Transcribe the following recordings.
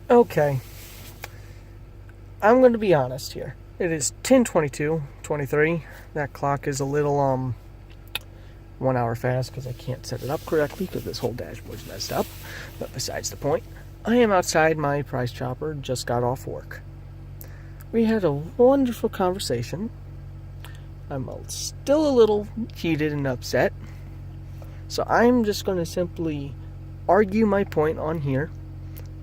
Okay, I'm going to be honest here. It is 10:22:23. That clock is a little 1 hour fast because I can't set it up correctly because this whole dashboard's messed up. But besides the point, I am outside my price chopper, just got off work. We had a wonderful conversation. I'm still a little heated and upset. So I'm just going to simply argue my point on here,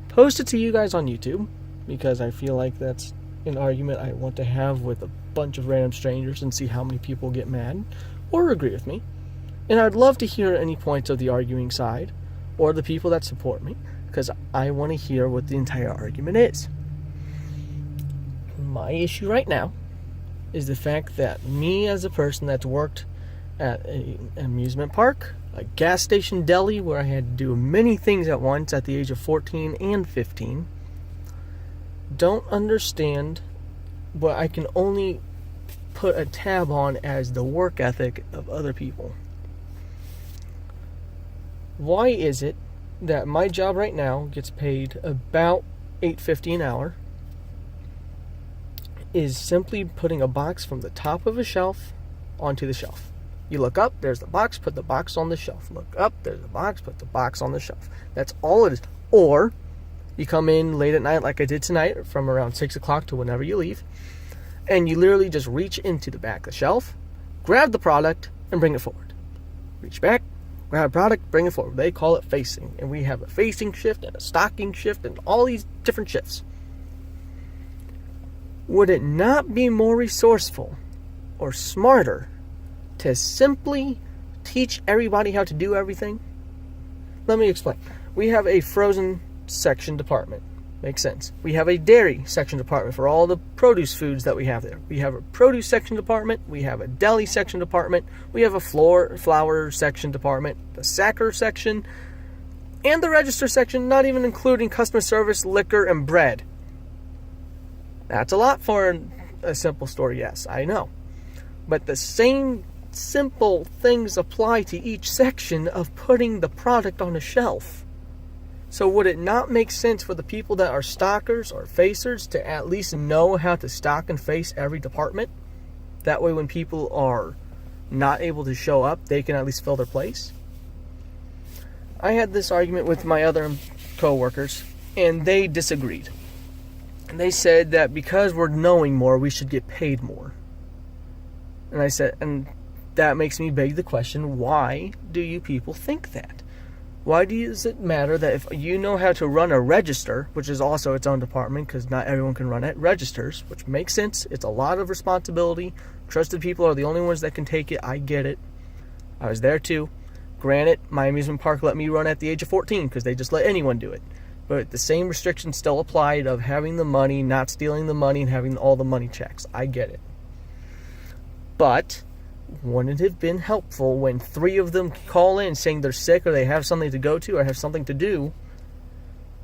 post it to you guys on YouTube, because I feel like that's an argument I want to have with a bunch of random strangers and see how many people get mad or agree with me. And I'd love to hear any points of the arguing side or the people that support me, because I want to hear what the entire argument is. My issue right now is the fact that me, as a person that's worked at an amusement park, a gas station deli where I had to do many things at once at the age of 14 and 15, don't understand what I can only put a tab on as the work ethic of other people. Why is it that my job right now gets paid about $8.50 an hour, is simply putting a box from the top of a shelf onto the shelf? You look up, there's the box, put the box on the shelf. Look up, there's the box, put the box on the shelf. That's all it is. Or you come in late at night like I did tonight, from around 6 o'clock to whenever you leave, and you literally just reach into the back of the shelf, grab the product, and bring it forward. Reach back, grab a product, bring it forward. They call it facing. And we have a facing shift and a stocking shift and all these different shifts. Would it not be more resourceful or smarter to simply teach everybody how to do everything? Let me explain. We have a frozen section department. Makes sense. We have a dairy section department for all the produce foods that we have there. We have a produce section department. We have a deli section department. We have a flour section department, the sacker section, and the register section, not even including customer service, liquor, and bread. That's a lot for a simple store, yes, I know. But the same simple things apply to each section of putting the product on a shelf. So would it not make sense for the people that are stockers or facers to at least know how to stock and face every department? That way when people are not able to show up, they can at least fill their place? I had this argument with my other co-workers, and they disagreed. And they said that because we're knowing more, we should get paid more. And I said, and that makes me beg the question, why do you people think that? Why does it matter that if you know how to run a register, which is also its own department because not everyone can run it, registers, which makes sense, it's a lot of responsibility, trusted people are the only ones that can take it, I get it. I was there too. Granted, my amusement park let me run at the age of 14 because they just let anyone do it. But the same restrictions still applied of having the money, not stealing the money, and having all the money checks. I get it. But wouldn't it have been helpful when 3 of them call in saying they're sick or they have something to go to or have something to do,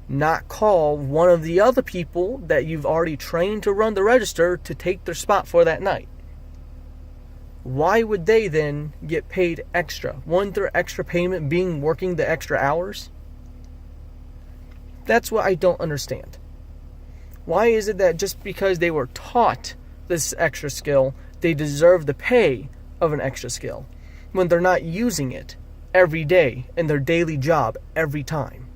not call one of the other people that you've already trained to run the register to take their spot for that night? Why would they then get paid extra? Wouldn't their extra payment being working the extra hours? That's what I don't understand. Why is it that just because they were taught this extra skill, they deserve the pay of an extra skill when they're not using it every day in their daily job every time?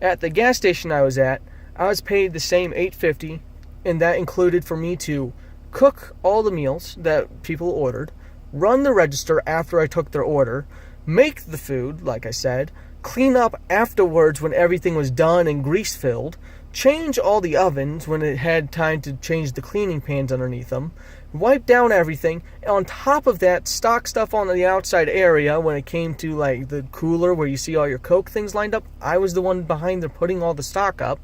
At the gas station I was at, I was paid the same $8.50, and that included for me to cook all the meals that people ordered, run the register after I took their order, make the food, like I said, clean up afterwards when everything was done and grease filled, change all the ovens when it had time to change the cleaning pans underneath them, wipe down everything, and on top of that, stock stuff on the outside area when it came to like the cooler where you see all your Coke things lined up. I was the one behind there putting all the stock up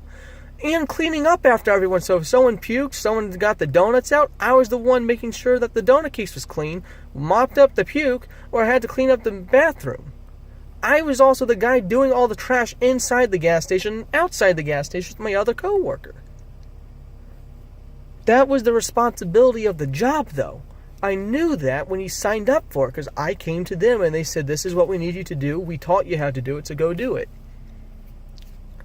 and cleaning up after everyone. So if someone puked, someone got the donuts out, I was the one making sure that the donut case was clean, mopped up the puke, or I had to clean up the bathroom. I was also the guy doing all the trash inside the gas station and outside the gas station with my other co-worker. That was the responsibility of the job, though. I knew that when you signed up for it because I came to them and they said, this is what we need you to do. We taught you how to do it, so go do it.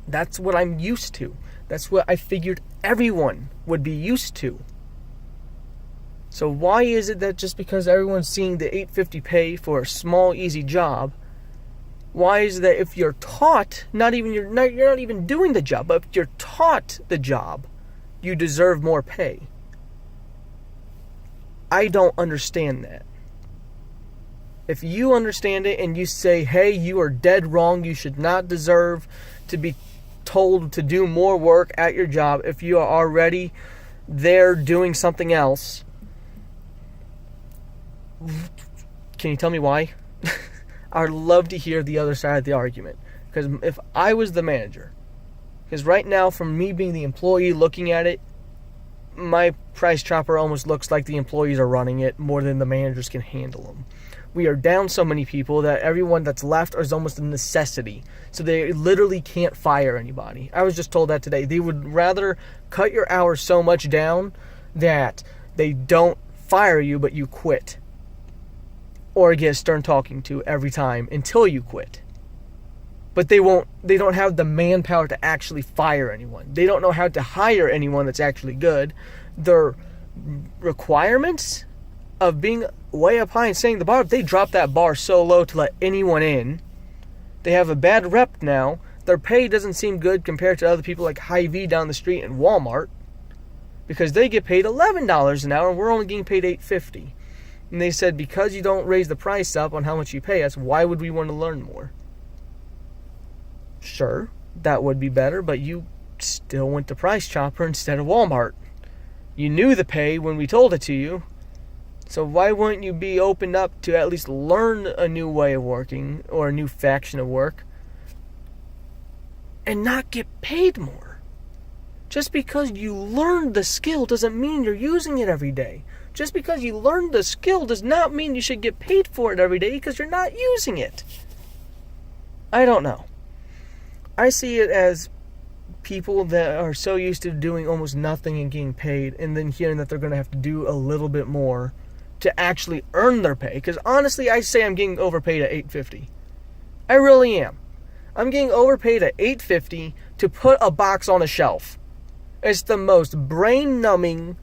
That's what I'm used to. That's what I figured everyone would be used to. So why is it that just because everyone's seeing the $8.50 pay for a small, easy job, why is it that if you're taught, you're not even doing the job, but if you're taught the job, you deserve more pay? I don't understand that. If you understand it and you say, hey, you are dead wrong, you should not deserve to be told to do more work at your job if you are already there doing something else, can you tell me why? I'd love to hear the other side of the argument. Because if I was the manager, because right now, from me being the employee looking at it, my price chopper almost looks like the employees are running it more than the managers can handle them. We are down so many people that everyone that's left is almost a necessity. So they literally can't fire anybody. I was just told that today. They would rather cut your hours so much down that they don't fire you, but you quit. Or get a stern talking to every time until you quit. But they don't have the manpower to actually fire anyone. They don't know how to hire anyone that's actually good. Their requirements of being way up high and setting the bar, they drop that bar so low to let anyone in. They have a bad rep now. Their pay doesn't seem good compared to other people like Hy-Vee down the street and Walmart, because they get paid $11 an hour and we're only getting paid $8.50. And they said, because you don't raise the price up on how much you pay us, why would we want to learn more? Sure, that would be better, but you still went to Price Chopper instead of Walmart. You knew the pay when we told it to you. So why wouldn't you be opened up to at least learn a new way of working or a new faction of work and not get paid more? Just because you learned the skill doesn't mean you're using it every day. Just because you learned the skill does not mean you should get paid for it every day because you're not using it. I don't know. I see it as people that are so used to doing almost nothing and getting paid, and then hearing that they're going to have to do a little bit more to actually earn their pay. Because honestly, I say I'm getting overpaid at $8.50. I really am. I'm getting overpaid at $8.50 to put a box on a shelf. It's the most brain-numbing,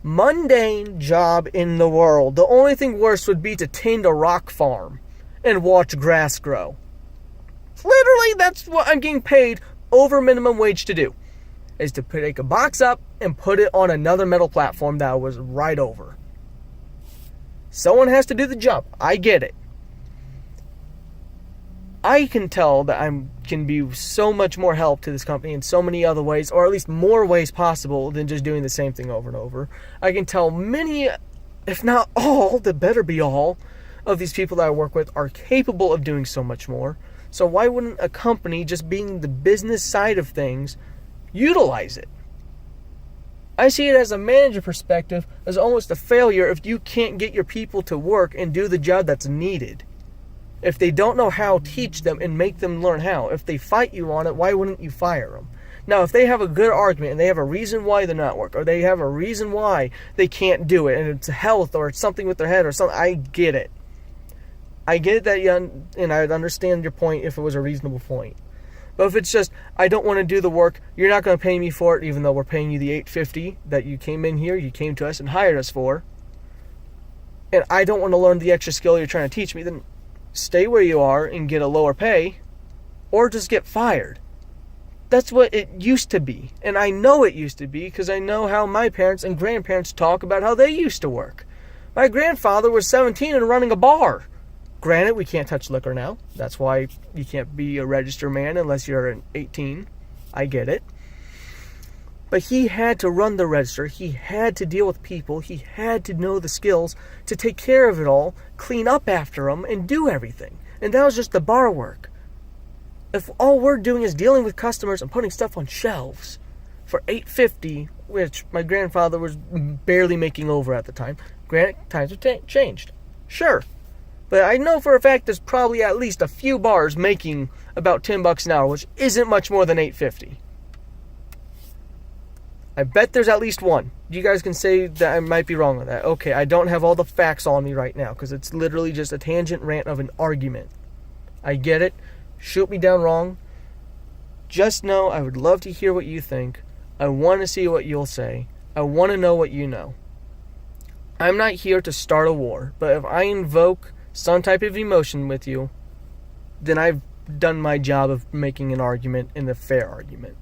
mundane job in the world. The only thing worse would be to tend a rock farm and watch grass grow. Literally, that's what I'm getting paid over minimum wage to do, is to take a box up and put it on another metal platform that was right over. Someone has to do the job. I get it. I can tell that I can be so much more help to this company in so many other ways, or at least more ways possible than just doing the same thing over and over. I can tell many, if not all, that better be all, of these people that I work with are capable of doing so much more. So why wouldn't a company, just being the business side of things, utilize it? I see it as a manager perspective as almost a failure if you can't get your people to work and do the job that's needed. If they don't know how, teach them and make them learn how. If they fight you on it, why wouldn't you fire them? Now, if they have a good argument and they have a reason why they're not working, or they have a reason why they can't do it, and it's health or it's something with their head or something, I get it. I get it that and I'd understand your point if it was a reasonable point. But if it's just, I don't want to do the work, you're not going to pay me for it, even though we're paying you the $8.50 that you came in here, you came to us and hired us for, and I don't want to learn the extra skill you're trying to teach me, then stay where you are and get a lower pay, or just get fired. That's what it used to be. And I know it used to be because I know how my parents and grandparents talk about how they used to work. My grandfather was 17 and running a bar. Granted, we can't touch liquor now. That's why you can't be a registered man unless you're 18. I get it. But he had to run the register. He had to deal with people. He had to know the skills to take care of it all, clean up after them, and do everything. And that was just the bar work. If all we're doing is dealing with customers and putting stuff on shelves for $8.50, which my grandfather was barely making over at the time, granted, times have changed. Sure. But I know for a fact there's probably at least a few bars making about $10 an hour, which isn't much more than $8.50. I bet there's at least one. You guys can say that I might be wrong on that. Okay, I don't have all the facts on me right now because it's literally just a tangent rant of an argument. I get it. Shoot me down wrong. Just know I would love to hear what you think. I want to see what you'll say. I want to know what you know. I'm not here to start a war, but if I invoke some type of emotion with you, then I've done my job of making an argument and a fair argument.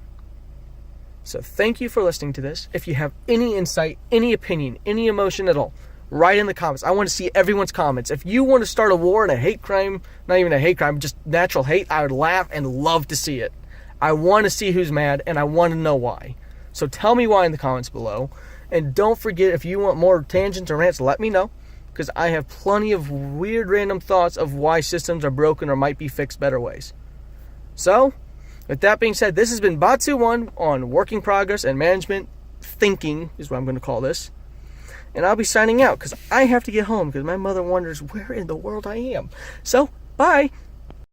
So thank you for listening to this. If you have any insight, any opinion, any emotion at all, write in the comments. I want to see everyone's comments. If you want to start a war and a hate crime, not even a hate crime, just natural hate, I would laugh and love to see it. I want to see who's mad, and I want to know why. So tell me why in the comments below. And don't forget, if you want more tangents or rants, let me know. Because I have plenty of weird random thoughts of why systems are broken or might be fixed better ways. So, with that being said, this has been Batsu1 on working progress and management thinking, is what I'm going to call this. And I'll be signing out because I have to get home because my mother wonders where in the world I am. So, bye!